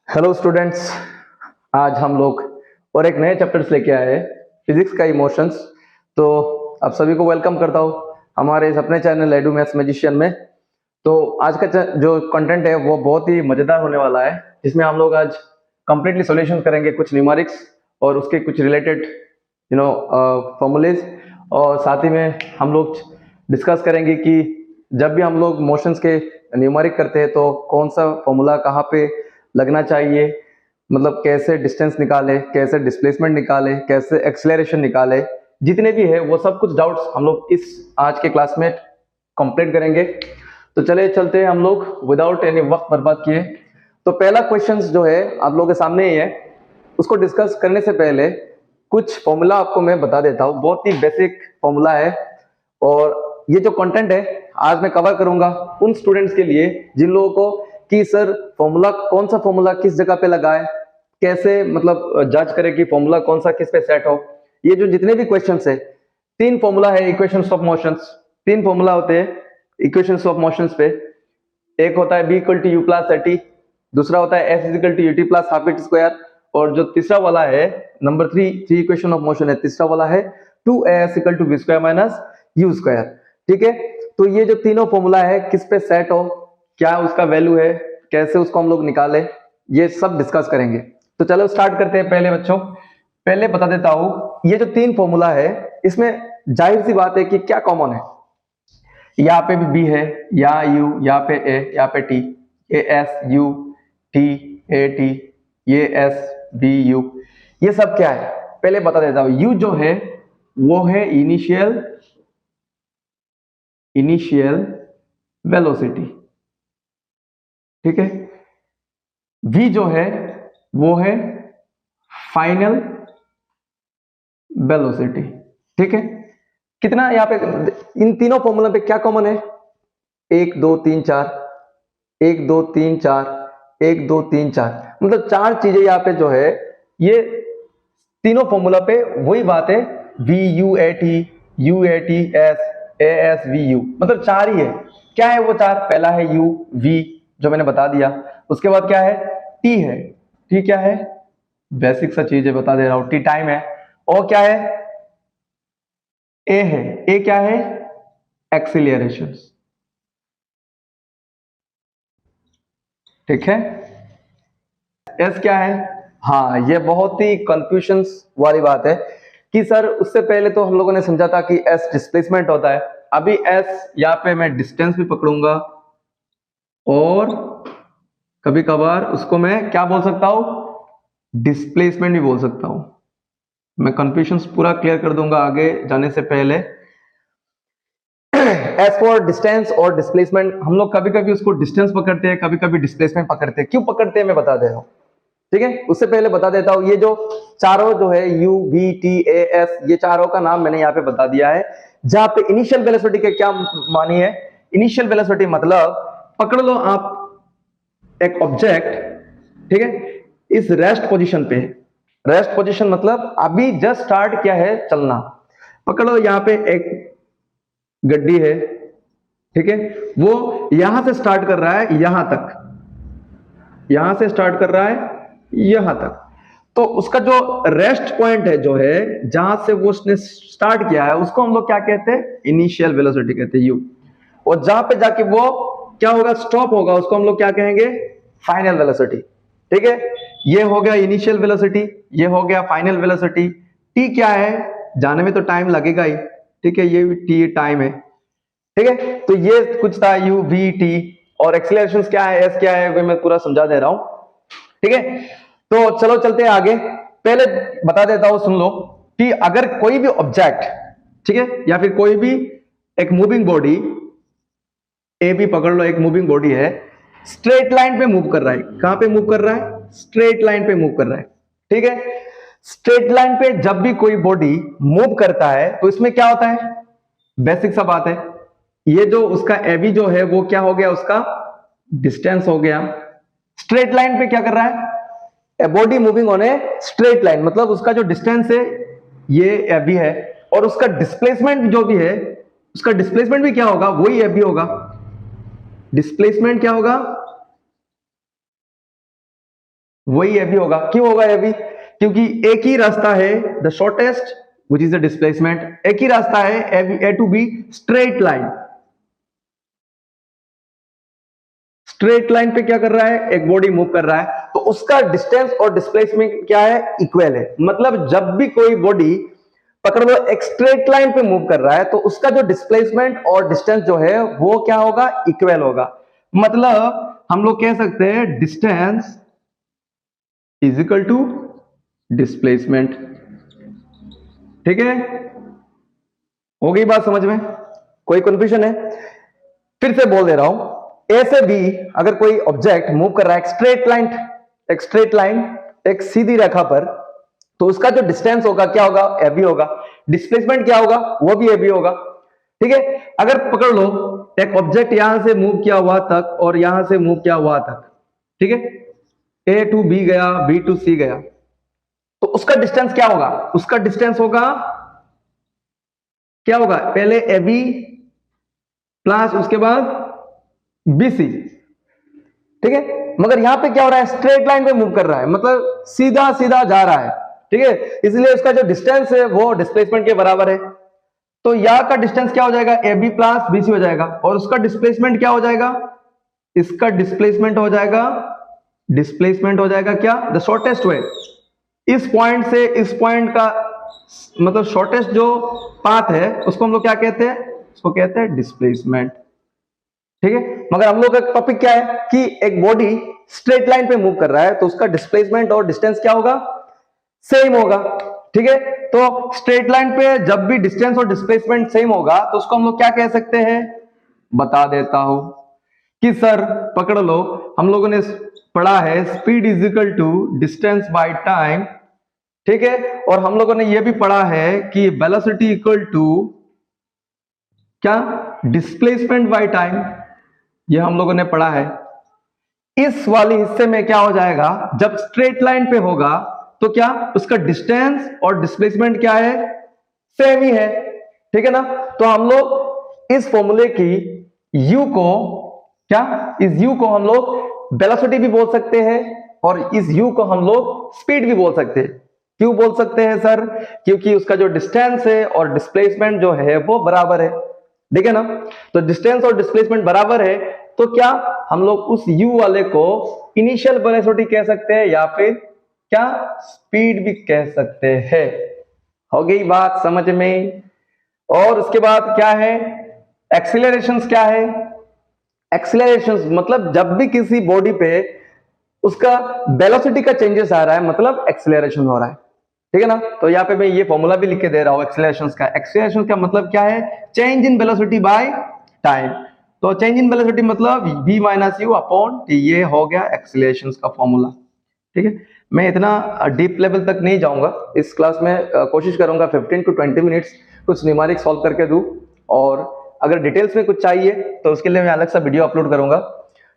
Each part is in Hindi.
Hello students. आज हम लोग और एक नए चैप्टर्स लेके आए हैं, फिजिक्स का इमोशंस। तो आप सभी को वेलकम करता हूँ हमारे इस अपने चैनल एडू मैथ्स मैजिशियन में। तो आज का जो कंटेंट है वो बहुत ही मज़ेदार होने वाला है, जिसमें हम लोग आज कंप्लीटली सॉल्यूशन करेंगे कुछ न्यूमेरिक्स और उसके कुछ रिलेटेड फॉर्मूलेज, और साथ ही में हम लोग डिस्कस करेंगे कि जब भी हम लोग मोशंस के न्यूमेरिक करते हैं तो कौन सा फॉर्मूला कहाँ पे लगना चाहिए, मतलब कैसे डिस्टेंस निकाले, कैसे डिस्प्लेसमेंट निकाले, कैसे एक्सेलरेशन निकाले, जितने भी है वो सब कुछ डाउट्स हम लोग इस आज के क्लास में कंप्लीट करेंगे। तो चले चलते हैं हम लोग विदाउट एनी वक्त बर्बाद किए। तो पहला क्वेश्चंस जो है आप लोगों के सामने ही है, उसको डिस्कस करने से पहले कुछ फॉर्मूला आपको मैं बता देता हूँ। बहुत ही बेसिक फॉर्मूला है, और ये जो कंटेंट है आज मैं कवर करूंगा उन स्टूडेंट्स के लिए जिन लोगों को कि सर फॉर्मूला कौन सा फॉर्मूला किस जगह पे लगाए, कैसे मतलब जज करे कि फॉर्मूला कौन सा किस पे सेट हो। ये जो जितने भी क्वेश्चंस है, तीन फॉर्मूला है इक्वेशंस ऑफ मोशंस, तीन फॉर्मूला होते हैं इक्वेशंस ऑफ मोशंस पे। एक होता है b equal to u plus t, दूसरा होता है s equal to u t plus half at square, और जो तीसरा वाला है number three equation of motion है, तीसरा वाला है 2as equal to v square minus u square. ठीक है, तो ये जो तीनों फॉर्मूला है किस पे सेट हो, क्या उसका वैल्यू है, कैसे उसको हम लोग निकाले, ये सब डिस्कस करेंगे। तो चलो स्टार्ट करते हैं। पहले बच्चों, पहले बता देता हूं ये जो तीन फॉर्मूला है इसमें जाहिर सी बात है कि क्या कॉमन है। यहाँ पे भी बी है, यहाँ यू, यहाँ पे ए, यहाँ पे टी, ये S U T A t, ये एस बी यू, ये सब क्या है पहले बता देता हूं। यू जो है वो है इनिशियल वेलोसिटी, ठीक है। v जो है वो है फाइनल वेलोसिटी, ठीक है। कितना यहाँ पे इन तीनों फॉर्मूला पे क्या कॉमन है, 1 2 3 4, 1 2 3 4, 1 2 3 4, मतलब चार चीजें यहाँ पे जो है ये तीनों फॉर्मूला पे वही बात है, v u a t u a t s a s v u, मतलब चार ही है। क्या है वो चार? पहला है u v जो मैंने बता दिया, उसके बाद क्या है t है, t क्या है बेसिक सा चीज है बता दे रहा हूं, t टाइम है, और क्या है a है, a क्या है एक्सीलरेशन, ठीक है। s क्या है, हाँ ये बहुत ही कंफ्यूजन वाली बात है कि सर उससे पहले तो हम लोगों ने समझा था कि s डिस्प्लेसमेंट होता है, अभी s यहाँ पे मैं डिस्टेंस भी पकड़ूंगा और कभी कभार उसको मैं क्या बोल सकता हूं डिस्प्लेसमेंट भी बोल सकता हूं। मैं कंफ्यूजन पूरा क्लियर कर दूंगा आगे जाने से पहले। एस फॉर डिस्टेंस और डिस्प्लेसमेंट, हम लोग कभी कभी उसको डिस्टेंस पकड़ते हैं, कभी कभी डिस्प्लेसमेंट पकड़ते हैं। क्यों पकड़ते हैं मैं बता दे रहा हूं, ठीक है। उससे पहले बता देता हूं ये जो चारों जो है u v t a s, ये चारों का नाम मैंने यहाँ पे बता दिया है। जहां पे इनिशियल वेलोसिटी के क्या मानी है, इनिशियल वेलोसिटी मतलब पकड़ लो आप एक ऑब्जेक्ट, ठीक है, इस रेस्ट पोजीशन पे, रेस्ट पोजीशन मतलब अभी जस्ट स्टार्ट किया है चलना। पकड़ लो यहाँ पे एक गड्डी है, ठीक है, वो यहां से स्टार्ट कर रहा है यहां तक, यहां से स्टार्ट कर रहा है यहां तक, तो उसका जो रेस्ट पॉइंट है जो है जहां से वो उसने स्टार्ट किया है उसको हम लोग क्या कहते हैं इनिशियल वेलोसिटी कहते हैं u, और जहां पे जाके वो क्या होगा स्टॉप होगा उसको हम लोग क्या कहेंगे फाइनल वेलोसिटी, ठीक है। ये हो गया इनिशियल वेलोसिटी, ये हो गया फाइनल वेलोसिटी। t क्या है, जाने में तो टाइम लगेगा ही, ठीक है, ये t टाइम है, ठीक है। तो ये कुछ था u v t, और एक्सीलरेशन क्या है s क्या है वो मैं पूरा समझा दे रहा हूं, ठीक है। तो चलो चलते हैं आगे। पहले बता देता हूं सुन लो कि अगर कोई भी ऑब्जेक्ट, ठीक है, या फिर कोई भी एक मूविंग बॉडी ए भी पकड़ लो, एक मूविंग बॉडी है, स्ट्रेट लाइन पे मूव कर रहा है, कहां पे मूव कर रहा है स्ट्रेट लाइन पे मूव कर रहा है, ठीक है। स्ट्रेट लाइन पे जब भी कोई बॉडी मूव करता है तो इसमें क्या होता है, बेसिक सा बात है, ये जो उसका एबी जो है वो क्या हो गया उसका डिस्टेंस हो गया। स्ट्रेट लाइन पे क्या कर रहा है, a body moving on a straight line, मतलब उसका जो डिस्टेंस है ये एबी है, और उसका डिस्प्लेसमेंट जो भी है उसका डिस्प्लेसमेंट भी क्या होगा वही एबी होगा। डिस्प्लेसमेंट क्या होगा वही ए बी होगा। क्यों होगा ए बी? क्योंकि एक ही रास्ता है, the shortest which is the displacement, एक ही रास्ता है A to B, straight line. Straight line पे क्या कर रहा है? एक बॉडी मूव कर रहा है, तो उसका डिस्टेंस और डिस्प्लेसमेंट क्या है? इक्वल है। मतलब जब भी कोई बॉडी पकड़ लो एक स्ट्रेट लाइन पे मूव कर रहा है, तो उसका जो डिस्प्लेसमेंट और डिस्टेंस जो है वो क्या होगा? इक्वल होगा। मतलब हम लोग कह सकते हैं distance is equal to displacement. ठीक है, हो गई बात समझ में? कोई कंफ्यूजन है? फिर से बोल दे रहा हूं, ए से बी अगर कोई ऑब्जेक्ट मूव कर रहा है एक स्ट्रेट लाइन, एक सीधी रेखा पर, तो उसका जो डिस्टेंस होगा क्या होगा? ए बी होगा। डिस्प्लेसमेंट क्या होगा? वो भी ए बी होगा। ठीक है, अगर पकड़ लो एक ऑब्जेक्ट यहां से मूव किया हुआ तक और यहां से मूव किया हुआ तक, ठीक है, ए टू बी गया, बी टू सी गया, तो उसका डिस्टेंस क्या होगा? उसका डिस्टेंस होगा क्या होगा? पहले ए बी प्लस उसके बाद बी सी। ठीक है, मगर यहां पे क्या हो रहा है? स्ट्रेट लाइन पे मूव कर रहा है, मतलब सीधा सीधा जा रहा है। ठीक है, इसलिए उसका जो डिस्टेंस है वो डिस्प्लेसमेंट के बराबर है। तो यहां का डिस्टेंस क्या हो जाएगा? A B plus B C हो जाएगा। और उसका डिस्प्लेसमेंट क्या हो जाएगा? इसका डिस्प्लेसमेंट हो जाएगा क्या? द शॉर्टेस्ट वे, इस पॉइंट से इस पॉइंट का मतलब शॉर्टेस्ट जो पाथ है उसको हम लोग क्या कहते हैं? उसको कहते हैं डिस्प्लेसमेंट। ठीक है, मगर हम लोग का टॉपिक क्या है कि एक बॉडी स्ट्रेट लाइन पे मूव कर रहा है, तो उसका डिस्प्लेसमेंट और डिस्टेंस क्या होगा? सेम होगा। ठीक है, तो स्ट्रेट लाइन पे जब भी डिस्टेंस और डिस्प्लेसमेंट सेम होगा तो उसको हम लोग क्या कह सकते हैं? बता देता हूं कि सर पकड़ लो, हम लोगों ने पढ़ा है speed is equal to distance by time. ठीक है, और हम लोगों ने यह भी पढ़ा है कि वेलोसिटी इक्वल टू क्या? Displacement by time. यह हम लोगों ने पढ़ा है। इस वाले हिस्से में क्या हो जाएगा? जब स्ट्रेट लाइन पे होगा तो क्या उसका डिस्टेंस और डिस्प्लेसमेंट क्या है? सेम ही है। ठीक है ना? तो हम लोग इस फॉर्मूले की u को क्या, इस u को हम लोग वेलोसिटी भी बोल सकते हैं और इस u को हम लोग स्पीड भी बोल सकते हैं। क्यों बोल सकते हैं सर? क्योंकि उसका जो डिस्टेंस है और डिस्प्लेसमेंट जो है वो बराबर है। ठीक है ना? तो डिस्टेंस और डिस्प्लेसमेंट बराबर है, तो क्या हम लोग उस u वाले को इनिशियल वेलोसिटी कह सकते हैं या फिर क्या स्पीड भी कह सकते हैं। हो गई बात समझ में? और उसके बाद क्या है? एक्सीलरेशंस क्या है? एक्सीलरेशंस मतलब जब भी किसी बॉडी पे उसका वेलोसिटी का चेंजेस आ रहा है, मतलब एक्सीलरेशन हो रहा है। ठीक है ना? तो यहाँ पे मैं ये फॉर्मूला भी लिख के दे रहा हूं एक्सीलरेशंस का। एक्सीलरेशन का मतलब क्या है? Change in velocity by time. तो चेंज इन वेलोसिटी मतलब v minus u upon T, ये हो गया एक्सीलरेशंस का फॉर्मूला। ठीक है, मैं इतना डीप लेवल तक नहीं जाऊंगा इस क्लास में। कोशिश करूंगा 15 to 20 मिनट्स कुछ न्यूमेरिक सॉल्व करके दूं, और अगर डिटेल्स में कुछ चाहिए तो उसके लिए मैं अलग सा वीडियो अपलोड करूंगा।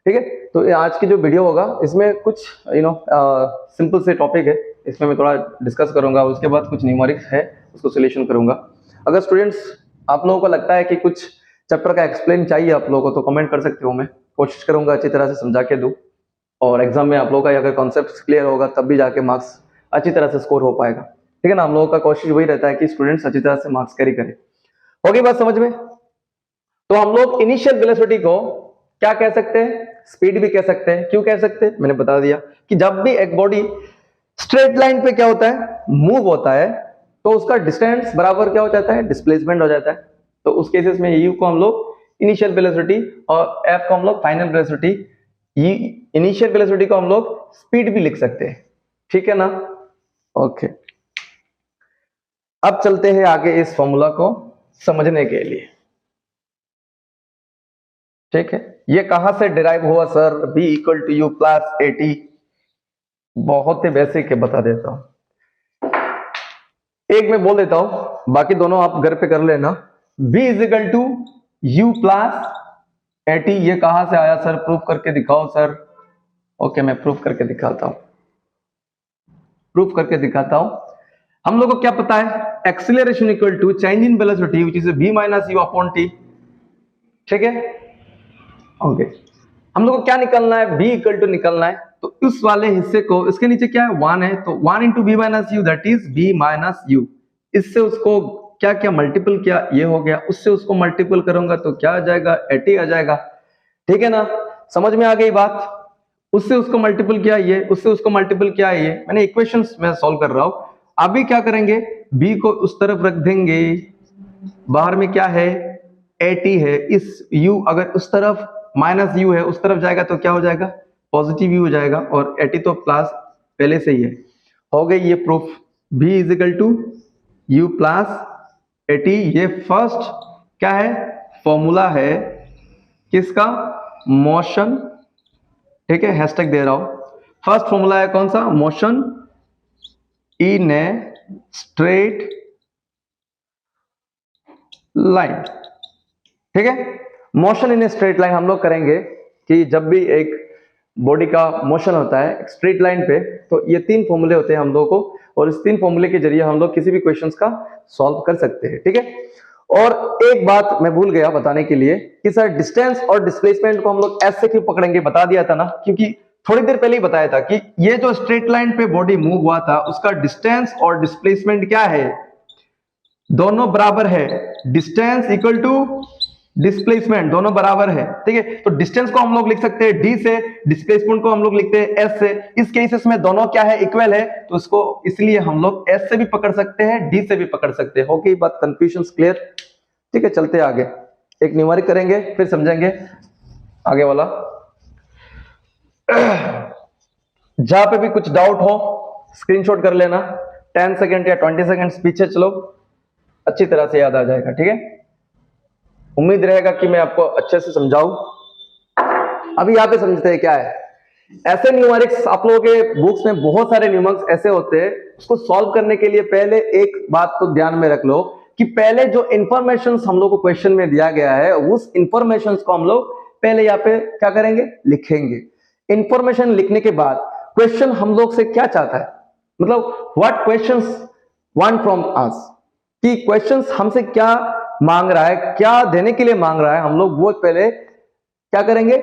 ठीक है, तो आज की जो वीडियो होगा इसमें कुछ सिंपल से टॉपिक है, इसमें मैं थोड़ा डिस्कस करूंगा, उसके बाद कुछ न्यूमेरिक्स है उसको सोल्यूशन करूंगा। अगर स्टूडेंट्स आप लोगों को लगता है कि कुछ चैप्टर का एक्सप्लेन चाहिए आप लोगों को तो कमेंट कर सकते हो, मैं कोशिश करूंगा अच्छी तरह से समझा के दूं, और एग्जाम में आप लोगों का अगर कॉन्सेप्ट क्लियर होगा तब भी जाके मार्क्स अच्छी तरह से स्कोर हो पाएगा। ठीक है ना? हम लोगों का कोशिश वही रहता है कि स्टूडेंट्स अच्छी तरह से मार्क्स कैरी करें। हो गई बात समझ में? तो हम लोग इनिशियल वेलोसिटी को क्या कह सकते हैं? स्पीड भी कह सकते हैं। क्यों कह सकते हैं? मैंने बता दिया कि जब भी एक बॉडी स्ट्रेट लाइन पे क्या होता है? मूव होता है, तो उसका डिस्टेंस बराबर क्या हो जाता है? डिस्प्लेसमेंट हो जाता है। तो उस केसेस में u को हम लोग इनिशियल वेलोसिटी और f को हम लोग फाइनल वेलोसिटी, इनिशियल वेलोसिटी को हम लोग स्पीड भी लिख सकते हैं। ठीक है ना? ओके, अब चलते हैं आगे इस फॉर्मूला को समझने के लिए। ठीक है, ये कहां से डिराइव हुआ sir? b equal to u plus a t. बहुत ही बेसिक है, बता देता हूं। एक मैं बोल देता हूं, बाकी दोनों आप घर पे कर लेना। b is equal to u plus a t, ये कहां से आया सर? प्रूफ करके दिखाओ सर। ओके, मैं प्रूफ करके दिखाता हूं, हम लोगों को क्या पता है? Acceleration equal to change in velocity which is v minus u upon t. ठीक है, ओके, हम लोग को क्या निकलना है? v इक्वल टू निकलना है, तो उस वाले हिस्से को, इसके नीचे क्या है 1 है, तो 1 into b minus u that is b minus u. इससे उसको क्या क्या मल्टीपल किया, ये हो गया, उससे उसको मल्टीपल करूंगा तो क्या आ जाएगा 80 आ जाएगा। ठीक है ना, समझ में आ गई बात। उससे उसको मल्टीपल किया ये, उससे उसको मल्टीपल किया ये, मैंने इक्वेशंस में सॉल्व कर रहा हूं। अभी क्या करेंगे, b को उस तरफ रख देंगे, बाहर में क्या है 80 है, इस u अगर उस तरफ माइनस u है उस तरफ जाएगा तो क्या हो जाएगा पॉजिटिव u हो जाएगा, और 80 तो प्लस पहले से ही है। हो गई ये proof, b is equal to u plus 80। ये फर्स्ट क्या है फॉर्मूला है किसका, मोशन। ठीक है, हैशटैग दे रहा हूं। फर्स्ट फॉर्मूला है कौन सा, motion in a straight line. ठीक है, motion in a straight line हम लोग करेंगे कि जब भी एक बॉडी का मोशन होता है स्ट्रेट लाइन पे, तो ये 3 फॉर्मूले होते हैं हम लोगों को, और इस 3 फॉर्मूले के जरिए हम लोग किसी भी क्वेश्चंस का सॉल्व कर सकते हैं। ठीक है, और एक बात मैं भूल गया बताने के लिए कि सर डिस्टेंस और डिस्प्लेसमेंट को हम लोग ऐसे क्यों पकड़ेंगे, बता दिया था ना, क्योंकि थोड़ी देर पहले ही बताया था कि ये जो स्ट्रेट लाइन पे बॉडी मूव हुआ था उसका डिस्टेंस और डिस्प्लेसमेंट क्या है, दोनों बराबर है। डिस्टेंस इक्वल टू डिस्प्लेसमेंट, दोनों बराबर है। ठीक है, तो डिस्टेंस को हम लोग लिख सकते हैं d से, डिस्प्लेसमेंट को हम लोग लिखते हैं s से। इस केसेस में दोनों क्या है इक्वल है, तो इसको इसलिए हम लोग s से भी पकड़ सकते हैं, d से भी पकड़ सकते हैं। हो गई बात, कंफ्यूजन क्लियर। ठीक है, चलते आगे, एक न्यूमेरिक करेंगे फिर समझेंगे आगे वाला। जहां पे भी कुछ डाउट हो स्क्रीनशॉट कर लेना, 10 सेकंड या 20 सेकंड पीछे चलो, अच्छी तरह से याद आ जाएगा। ठीक है, उम्मीद रहेगा कि मैं आपको अच्छे से समझाऊं। अभी यहाँ पे समझते हैं क्या है ऐसे न्यूमेरिक्स। आप लोगों के बुक्स में बहुत सारे न्यूमेरिक्स ऐसे होते हैं, उसको सॉल्व करने के लिए पहले एक बात तो ध्यान में रख लो कि पहले जो इंफॉर्मेशन हम लोग को क्वेश्चन में दिया गया है उस इंफॉर्मेशन को हम लोग पहले यहाँ पे क्या करेंगे, लिखेंगे। इंफॉर्मेशन लिखने के बाद क्वेश्चन हम लोग से क्या चाहता है, मतलब what questions want from us, कि क्वेश्चंस हमसे क्या मांग रहा है, क्या देने के लिए मांग रहा है, हम लोग वो पहले क्या करेंगे,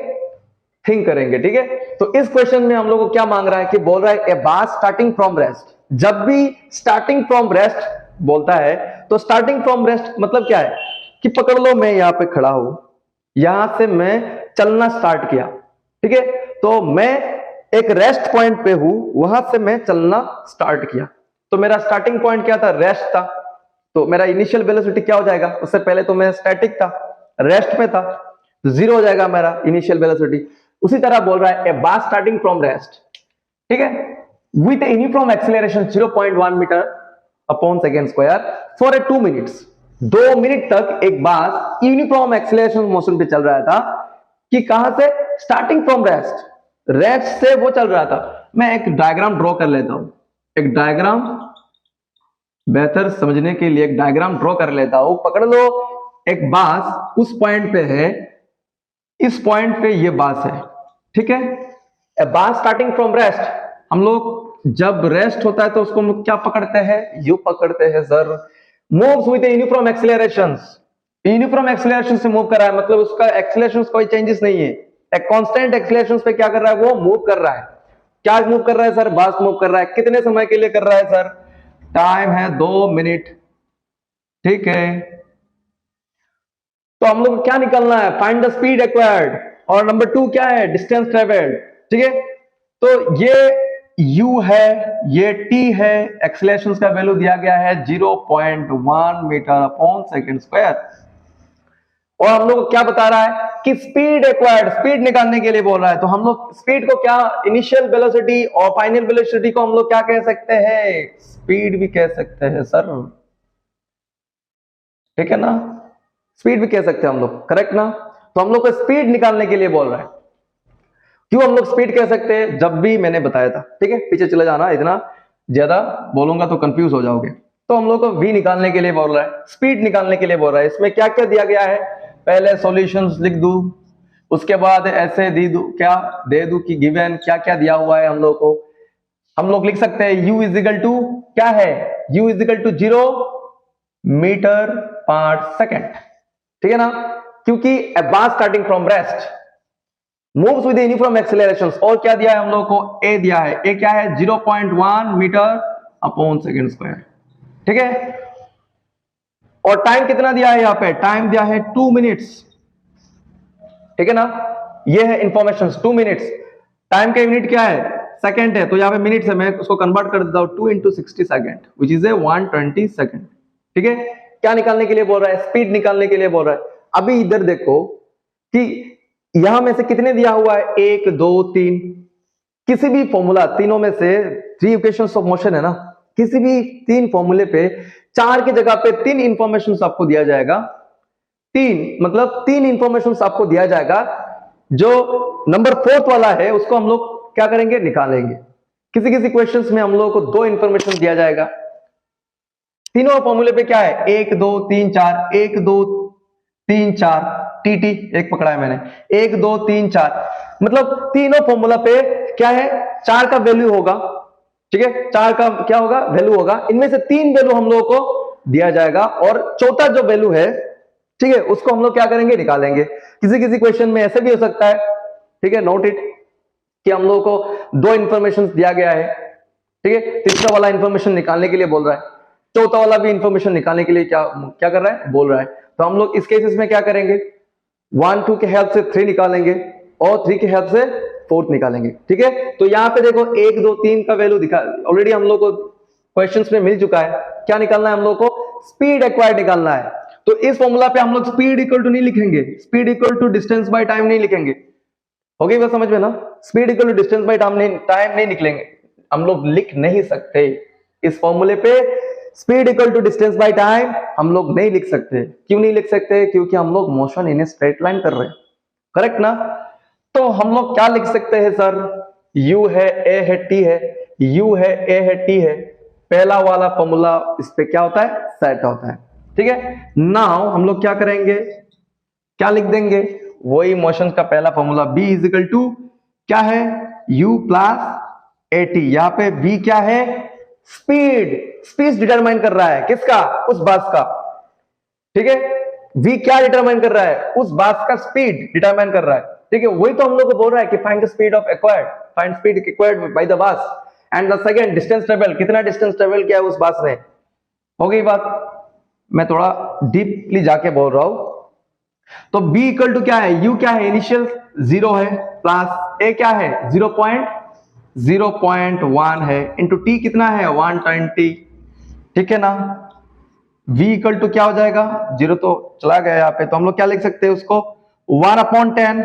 थिंक करेंगे। ठीक है, तो इस क्वेश्चन में हम लोग को क्या मांग रहा है कि बोल रहा है a bar starting from rest. जब भी स्टार्टिंग फ्रॉम रेस्ट बोलता है तो स्टार्टिंग फ्रॉम रेस्ट मतलब क्या है कि पकड़ लो मैं यहां पे खड़ा हूं, यहां से मैं चलना स्टार्ट किया। ठीक है, तो मैं एक रेस्ट पॉइंट पे हूं, वहां से मैं चलना स्टार्ट किया, तो मेरा स्टार्टिंग पॉइंट क्या था, रेस्ट था। तो मेरा इनिशियल वेलोसिटी क्या हो जाएगा, उससे पहले तो मैं स्टैटिक था, रेस्ट पे था, तो 0 हो जाएगा मेरा इनिशियल वेलोसिटी। उसी तरह बोल रहा है a bar starting from rest, ठीक है, with uniform acceleration 0.1 metre upon second square for a 2 minutes. 2 minute तक एक बार यूनिफॉर्म एक्सीलरेशन मोशन पे चल रहा था, कि कहां से, स्टार्टिंग फ्रॉम रेस्ट, रेस्ट से वो चल रहा था। मैं एक डायग्राम ड्रॉ कर लेता हूं, एक डायग्राम बेहतर समझने के लिए एक डायग्राम ड्रॉ कर लेता हूं। पकड़ लो एक बांस उस पॉइंट पे है, इस पॉइंट पे ये बांस है। ठीक है, ए बांस स्टार्टिंग फ्रॉम रेस्ट, हम लोग जब रेस्ट होता है तो उसको हम लोग क्या पकड़ते हैं, यू पकड़ते हैं sir. Moves with uniform accelerations, uniform acceleration से मूव कर रहा है, मतलब उसका एक्सीलरेशन कोई चेंजेस नहीं है, एक कांस्टेंट एक्सीलरेशन पे क्या कर रहा है, वो मूव कर रहा है। क्या मूव कर रहा है सर, बांस मूव कर रहा है। कितने समय के लिए कर रहा है सर, टाइम है 2 मिनट। ठीक है, तो हम लोग को क्या निकलना है, फाइंड द स्पीड एक्वायर्ड, और नंबर 2 क्या है, डिस्टेंस ट्रेवल्ड। ठीक है, तो ये u है, ये t है, एक्सीलरेशन का वैल्यू दिया गया है 0.1 मीटर अपॉन सेकेंड स्क्वायर, और हम लोग को क्या बता रहा है कि स्पीड एक्वायर्ड, स्पीड निकालने के लिए बोल रहा है। तो हम लोग स्पीड को क्या, इनिशियल वेलोसिटी और फाइनल वेलोसिटी को हम लोग क्या कह सकते हैं, स्पीड भी कह सकते हैं सर। ठीक है ना, स्पीड भी कह सकते हैं हम लोग, करेक्ट ना। तो हम लोग को स्पीड निकालने के लिए बोल रहा है। क्यों हम लोग स्पीड कह सकते हैं, जब भी मैंने बताया था। ठीक है, पीछे चले जाना, इतना ज्यादा बोलूंगा तो कंफ्यूज हो जाओगे। तो हम लोग को v निकालने के लिए बोल रहा है, स्पीड निकालने के लिए बोल रहा है। इसमें क्या क्या दिया गया है, पहले सॉल्यूशंस लिख दूं, उसके बाद ऐसे दे दूं, क्या दे दूं कि गिवन क्या क्या दिया हुआ है हम लोग को। हम लोग लिख सकते हैं u इज इक्वल टू क्या है, u is equal to 0 metre per second. ठीक है ना, क्योंकि a bar starting from rest, moves with uniform accelerations. और क्या दिया है हम लोग को, ए दिया है। ए क्या है, 0.1 मीटर अपॉन सेकेंड स्क्वायर, ठीक है। और टाइम कितना दिया है यहाँ पे, टाइम दिया है 2 मिनट्स, ठीक है ना। ये है इंफॉर्मेशन 2 मिनट्स। टाइम का यूनिट क्या है, सेकंड है, तो यहाँ पे मिनट से मैं उसको कन्वर्ट कर देता हूं 2 × 60 second which is a 120 second, ठीक है। क्या निकालने के लिए बोल रहा है, स्पीड निकालने के लिए बोल रहा है। अभी इधर देखो कि यहां में से कितने दिया हुआ है, 1 2 3। किसी भी फॉर्मूला, तीनों में से 3 इक्वेशंस ऑफ मोशन है ना, किसी भी 3 फॉर्मूले पे 4 की जगह पे 3 इंफॉर्मेशन आपको दिया जाएगा। 3 मतलब 3 इंफॉर्मेशन आपको दिया जाएगा। जो नंबर 4th वाला है उसको हम लोग क्या करेंगे, निकालेंगे। किसी किसी क्वेश्चंस में हम लोग को 2 इंफॉर्मेशन दिया जाएगा। तीनों फॉर्मूले पे क्या है, 1 2 3 4, 1 2 3 4, टीटी एक पकड़ा है मैंने, 1 2 3 4, मतलब तीनों फॉर्मूला पे क्या है, 4 का वैल्यू होगा, ठीक है। 4 का क्या होगा, वैल्यू होगा। इनमें से 3 वैल्यू हम लोगों को दिया जाएगा और चौथा जो वैल्यू है, ठीक है, उसको हम लोग क्या करेंगे, निकालेंगे। किसी किसी क्वेश्चन में ऐसे भी हो सकता है, ठीक है, नोट इट, कि हम लोगों को 2 इंफॉर्मेशन दिया गया है, ठीक है। तीसरा वाला इंफॉर्मेशन निकालने के लिए बोल रहा है, चौथा वाला भी इंफॉर्मेशन निकालने के लिए क्या क्या कर रहा है, बोल रहा है। तो हम लोग इस केसेस में क्या करेंगे, 1 2 के हेल्प से 3 निकालेंगे और 3 के हेल्प से 4th निकालेंगे, ठीक है। तो यहाँ पे देखो 1 2 3 का वैल्यू दिखा, ऑलरेडी हम लोग को क्वेश्चंस में मिल चुका है। क्या निकालना है हम लोग को, स्पीड एक्वायर्ड निकालना है। तो इस फॉर्मूला पे हम लोग स्पीड इक्वल टू नहीं लिखेंगे, speed equal to distance by time नहीं लिखेंगे, हो गई बात समझ में ना। Speed equal to distance by time नहीं निकलेंगे, हम लोग लिख नहीं सकते इस फॉर्मूले पे। Speed equal to distance by time हम लोग नहीं लिख सकते। क्यों नहीं लिख सकते, क्योंकि हम लोग motion in a straight line कर रहे हैं, करेक्ट ना। तो हम लोग क्या लिख सकते हैं सर, u है, a है, t है, u है, a है, t है। पहला वाला फॉर्मूला इस पे क्या होता है, सेट होता है, ठीक है। नाउ हम लोग क्या करेंगे, क्या लिख देंगे, वही मोशन का पहला formula, b is equal to क्या है, u प्लस at। यहां पे v क्या है, स्पीड, स्पीड डिटरमाइन कर रहा है किसका, उस बस का, ठीक है। v क्या डिटरमाइन कर रहा है, उस बस का स्पीड डिटरमाइन कर रहा है, ठीक है। वही तो हम लोग को बोल रहा है कि find the speed of acquired, find speed acquired by the bus and the second distance travel, कितना डिस्टेंस ट्रेवल किया है उस बस ने। हो गई बात, मैं थोड़ा डीपली जाके बोल रहा हूं। तो b इक्वल टू क्या है, u क्या है, इनिशियल 0 है, प्लस a क्या है 0.1 है, इंटू t कितना है 120, ठीक है ना। v इक्वल टू क्या हो जाएगा, 0 तो चला गया यहाँ पे, तो हम लोग क्या लिख सकते हैं उसको, 1/10,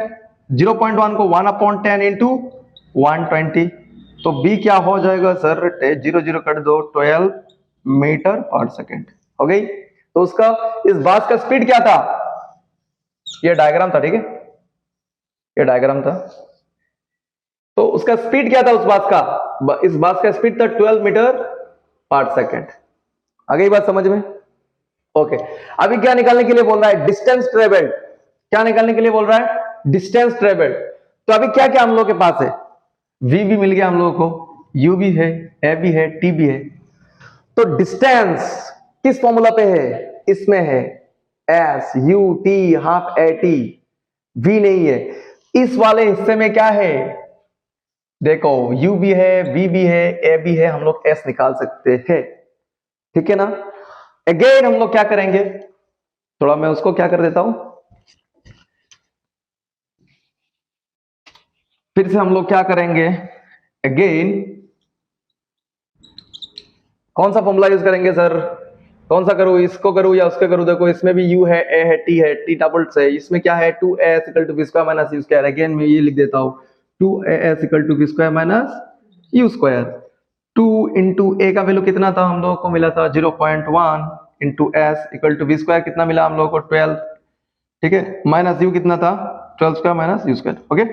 0.1 को 1/10 इंटू 120। तो b क्या हो जाएगा सर, 0 0 कर दो, 12 मीटर पर सेकेंड, हो गई। तो उसका इस बास का स्पीड क्या था, ये डायग्राम था, ठीक है, ये डायग्राम था। तो उसका स्पीड क्या था उस बास का, इस बास का स्पीड था 12 मीटर पर सेकेंड। आ गई बात समझ में, ओके। अभी क्या निकालने के लिए बोल रहा है, डिस्टेंस ट्रेवल्ड। क्या निकालने के लिए बोल रहा है, डिस्टेंस ट्रेवल्ड। तो अभी क्या क्या हम लोग के पास है, v भी मिल गया हम लोगों को, u भी है, a भी है, t भी है। तो डिस्टेंस किस फॉर्मूला पे है, इसमें है s u t half a t, v नहीं है। इस वाले हिस्से में क्या है, देखो u भी है, v भी है, a भी है, हम लोग s निकाल सकते हैं, ठीक है ना। अगेन हम लोग क्या करेंगे, थोड़ा मैं उसको क्या कर देता हूं, फिर से हम लोग क्या करेंगे, अगेन कौन सा फॉर्मूला यूज करेंगे सर, कौन सा करूं, इसको करूं या उसके करूं। देखो इसमें भी u है, a है, t है, t डबल से, इसमें क्या है 2as equal to v square minus u square. Again मैं ये लिख देता हूं 2as equal to v square minus u square. 2 into a का वैल्यू कितना था, हम लोगों को मिला था 0.1 into s equal to v square, कितना मिला हम लोगों को 12, ठीक है, माइनस u कितना था 12 square minus u square, okay.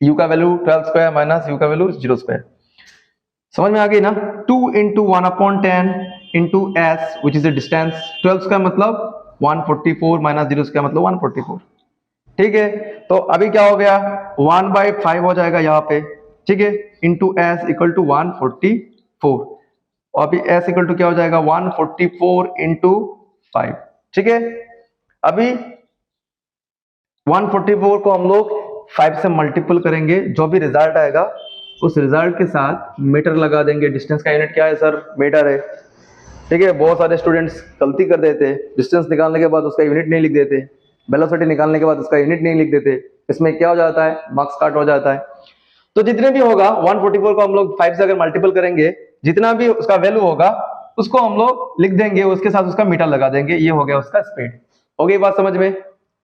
u का वैल्यू 12 स्क्वायर माइनस u का वैल्यू 0 स्क्वायर, समझ में आ गई ना। 2 into 1/10 into S which is the distance, 12 square मतलब 144 माइनस 0 स्क्वायर मतलब 144, ठीक है। तो अभी क्या हो गया, 1/5 हो जाएगा यहाँ पे, ठीक है, इंटू एस इक्वल टू 144, और अभी एस इक्वल टू क्या हो जाएगा 144 इंटू 5, ठीक है। अभी 144 को हम लोग 5 से मल्टीपल करेंगे, जो भी रिजल्ट आएगा उस रिजल्ट के साथ मीटर लगा देंगे। डिस्टेंस का यूनिट क्या है सर? मीटर है। ठीक है, बहुत सारे स्टूडेंट्स गलती कर देते, डिस्टेंस निकालने के बाद उसका यूनिट नहीं लिख देते, वेलोसिटी निकालने के बाद उसका यूनिट नहीं लिख देते। इसमें क्या हो जाता है? मार्क्स काट हो जाता है। तो जितने भी होगा 144 को हम लोग 5 से अगर मल्टीपल करेंगे, जितना भी उसका वैल्यू होगा उसको हम लोग लिख देंगे, उसके साथ उसका मीटर लगा देंगे। ये हो गया उसका स्पीड। हो गई बात समझ में?